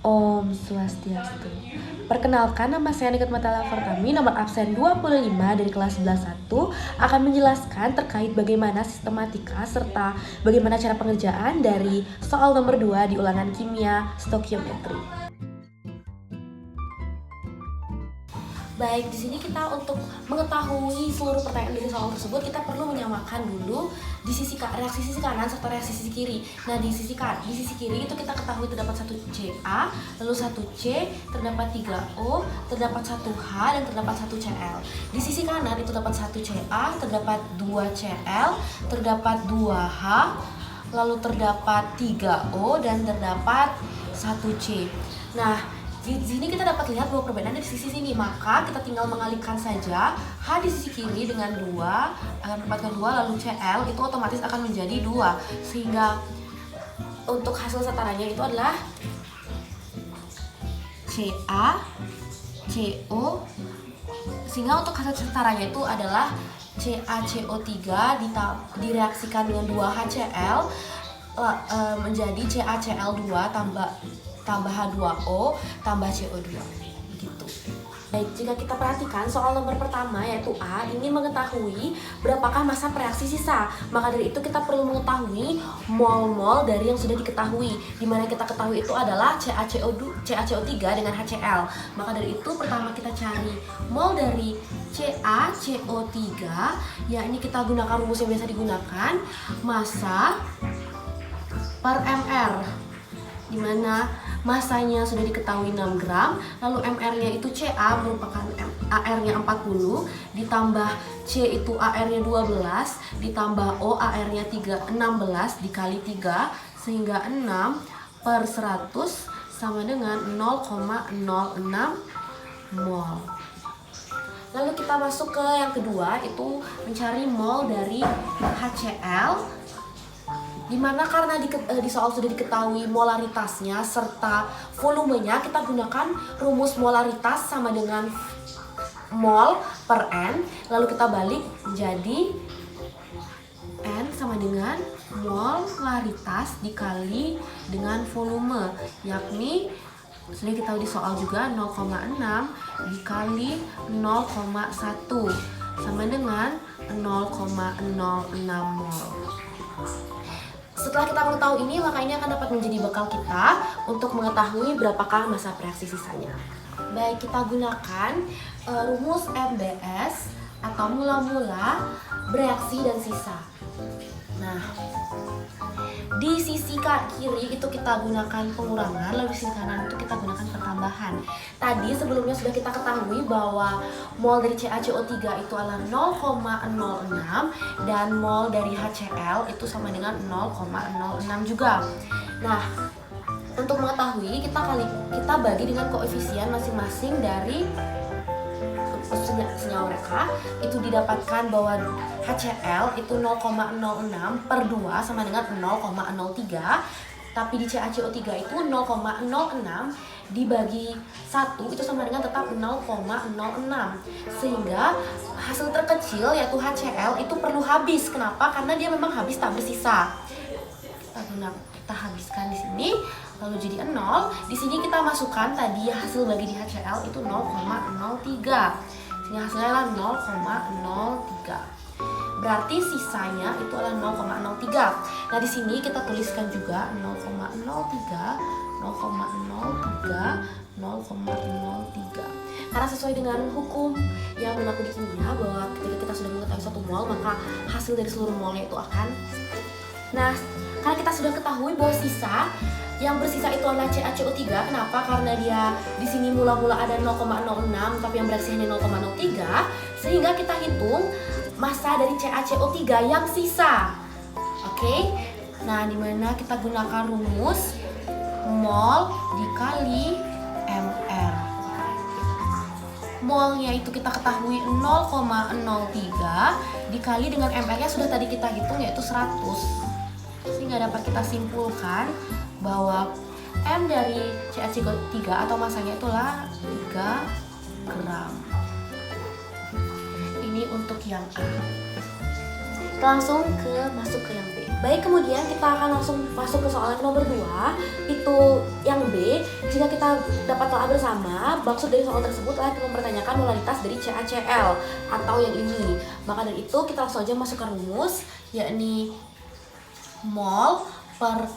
Om Swastiastu. Perkenalkan, nama saya Niket Matala Fartami, nomor absen 25 dari kelas 11-1, akan menjelaskan terkait bagaimana sistematika serta bagaimana cara pengerjaan dari soal nomor 2 di ulangan kimia stokiometri. Baik, di sini kita untuk mengetahui seluruh pertanyaan dari soal tersebut, kita perlu menyamakan dulu di reaksi sisi kanan serta reaksi sisi kiri. Nah, di sisi kiri itu kita ketahui terdapat 1 Ca, lalu 1 C, terdapat 3 O, terdapat 1 H, dan terdapat 1 Cl. Di sisi kanan itu terdapat 1 Ca, terdapat 2 Cl, terdapat 2 H, lalu terdapat 3 O, dan terdapat 1 C. Nah, di sini kita dapat lihat bahwa perbedaan di sisi sini, maka kita tinggal mengalihkan saja H di sisi kiri dengan 2 akan mendapatkan 2, lalu Cl itu otomatis akan menjadi 2, sehingga untuk hasil setaranya itu adalah Ca, Co, sehingga untuk hasil setaranya itu adalah CaCO3 direaksikan dengan 2HCl menjadi CaCl2 tambah H2O tambah CO2 gitu. Baik, jika kita perhatikan soal nomor pertama yaitu A ini mengetahui berapakah massa reaksi sisa. Maka dari itu kita perlu mengetahui mol-mol dari yang sudah diketahui, dimana kita ketahui itu adalah CaCO3 dengan HCl. Maka dari itu pertama kita cari mol dari CaCO3, ya ini kita gunakan rumus yang biasa digunakan, massa per mR, dimana masanya sudah diketahui 6 gram, lalu mR-nya itu Ca merupakan AR-nya 40, ditambah C itu AR-nya 12, ditambah O AR-nya 16 dikali 3, sehingga 6 per 100 sama dengan 0,06 mol. Lalu kita masuk ke yang kedua, itu mencari mol dari HCl, dimana karena di soal sudah diketahui molaritasnya serta volumenya, kita gunakan rumus molaritas sama dengan mol per N, lalu kita balik menjadi N sama dengan molaritas dikali dengan volume, yakni sudah kita tahu di soal juga 0,6 dikali 0,1 sama dengan 0,06 mol. Setelah kita mengetahui ini, maka ini akan dapat menjadi bekal kita untuk mengetahui berapakah massa reaksi sisanya. Baik, kita gunakan rumus MBS atau mula-mula bereaksi dan sisa. Nah, di sisi kiri itu kita gunakan pengurangan, lalu di sisi kanan itu kita gunakan pertambahan. Tadi sebelumnya sudah kita ketahui bahwa mol dari CaCO3 itu adalah 0,06 dan mol dari HCl itu sama dengan 0,06 juga. Nah, untuk mengetahui kita bagi dengan koefisien masing-masing dari senyawa mereka, itu didapatkan bahwa HCl itu 0,06 per 2 sama dengan 0,03, tapi di CaCO3 itu 0,06 dibagi 1 itu sama dengan tetap 0,06, sehingga hasil terkecil yaitu HCl itu perlu habis. Kenapa? Karena dia memang habis tak bersisa. Kita habiskan di sini, lalu jadi 0. Di sini kita masukkan tadi hasil bagi di HCl itu 0,03, sehingga hasilnya adalah 0,03. Berarti sisanya itu adalah 0,03. Nah, di sini kita tuliskan juga 0,03, 0,03, 0,03. Karena sesuai dengan hukum yang berlaku di kimia bahwa ketika kita sudah mengetahui satu mol, maka hasil dari seluruh molnya itu akan. Nah, karena kita sudah ketahui bahwa sisa yang bersisa itu adalah CaCO3, kenapa? Karena dia di sini mula-mula ada 0,06 tapi yang bereaksi hanya 0,03, sehingga kita hitung massa dari CaCO3 yang sisa. Oke? Nah, dimana kita gunakan rumus mol dikali mR. Molnya itu kita ketahui 0,03 dikali dengan mR-nya sudah tadi kita hitung yaitu 100. Sehingga dapat kita simpulkan bahwa M dari CaCO3 atau masanya itulah 3 gram. Ini untuk yang A. Kita langsung masuk ke yang B. Baik, kemudian kita akan langsung masuk ke soal yang nomor 2. Itu yang B. Jika kita dapat telah bersama, maksud dari soal tersebut adalah mempertanyakan molaritas dari CaCl atau yang ini. Maka dari itu kita langsung aja masuk ke rumus, yakni mol per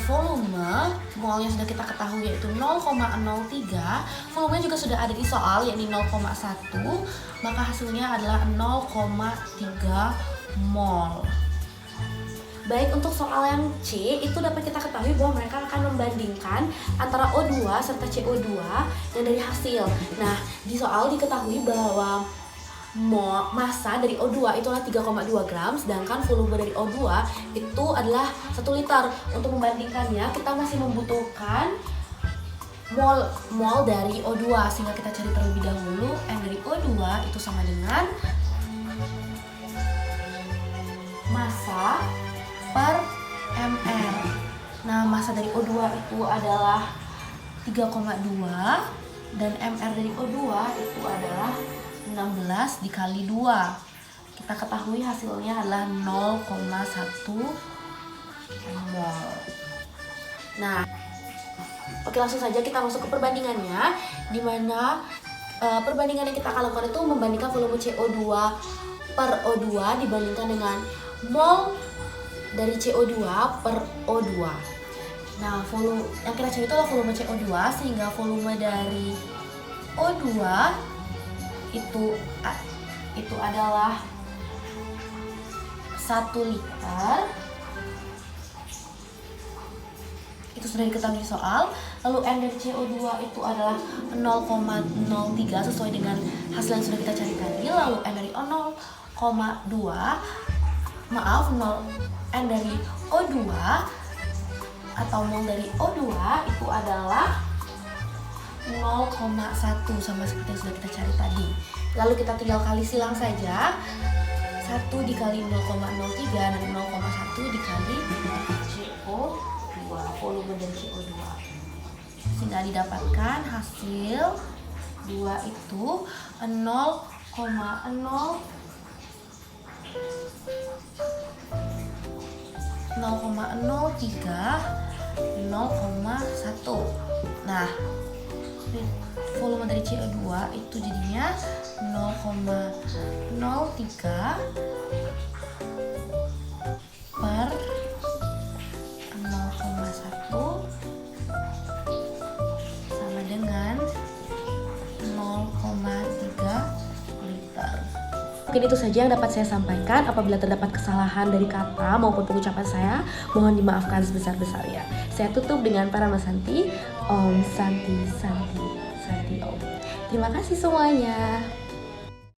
volume. Molnya sudah kita ketahui yaitu 0,03. Volumenya juga sudah ada di soal, yakni 0,1. Maka hasilnya adalah 0,3 mol. Baik, untuk soal yang C itu dapat kita ketahui bahwa mereka akan membandingkan antara O2 serta CO2 yang dari hasil. Nah, di soal diketahui bahwa massa dari O2 itu adalah 3,2 gram, sedangkan volume dari O2 itu adalah 1 liter. Untuk membandingkannya, kita masih membutuhkan mol dari O2, sehingga kita cari terlebih dahulu. N dari O2 itu sama dengan massa per mR. Nah, massa dari O2 itu adalah 3,2 dan mR dari O2 itu adalah 16 dikali 2. Kita ketahui hasilnya adalah 0,1 mol. Nah, oke, langsung saja kita masuk ke perbandingannya, di mana perbandingan yang kita akan lakukan itu membandingkan volume CO2 per O2 dibandingkan dengan mol dari CO2 per O2. Nah, volume yang kita cari itu adalah volume CO2, sehingga volume dari O2 itu adalah 1 liter. Itu sudah diketahui soal. Lalu N dari CO2 itu adalah 0,03 sesuai dengan hasil yang sudah kita cari tadi. Lalu N dari 0,2 N dari O2 atau mol dari O2 itu adalah 0,1, sama seperti yang sudah kita cari tadi. Lalu kita tinggal kali silang saja. 1 dikali 0,03 dan 0,1 dikali CO2, volume dari CO2. Sehingga didapatkan hasil 2 itu 0,03, 0,1. Nah, volume dari CO2 itu jadinya 0,03 per 0,1 sama dengan 0,3 liter. Mungkin itu saja yang dapat saya sampaikan. Apabila terdapat kesalahan dari kata maupun pengucapan saya, mohon dimaafkan sebesar-besarnya. Saya tutup dengan Parama Santi. Om Santi Santi Santi Om. Terima kasih semuanya.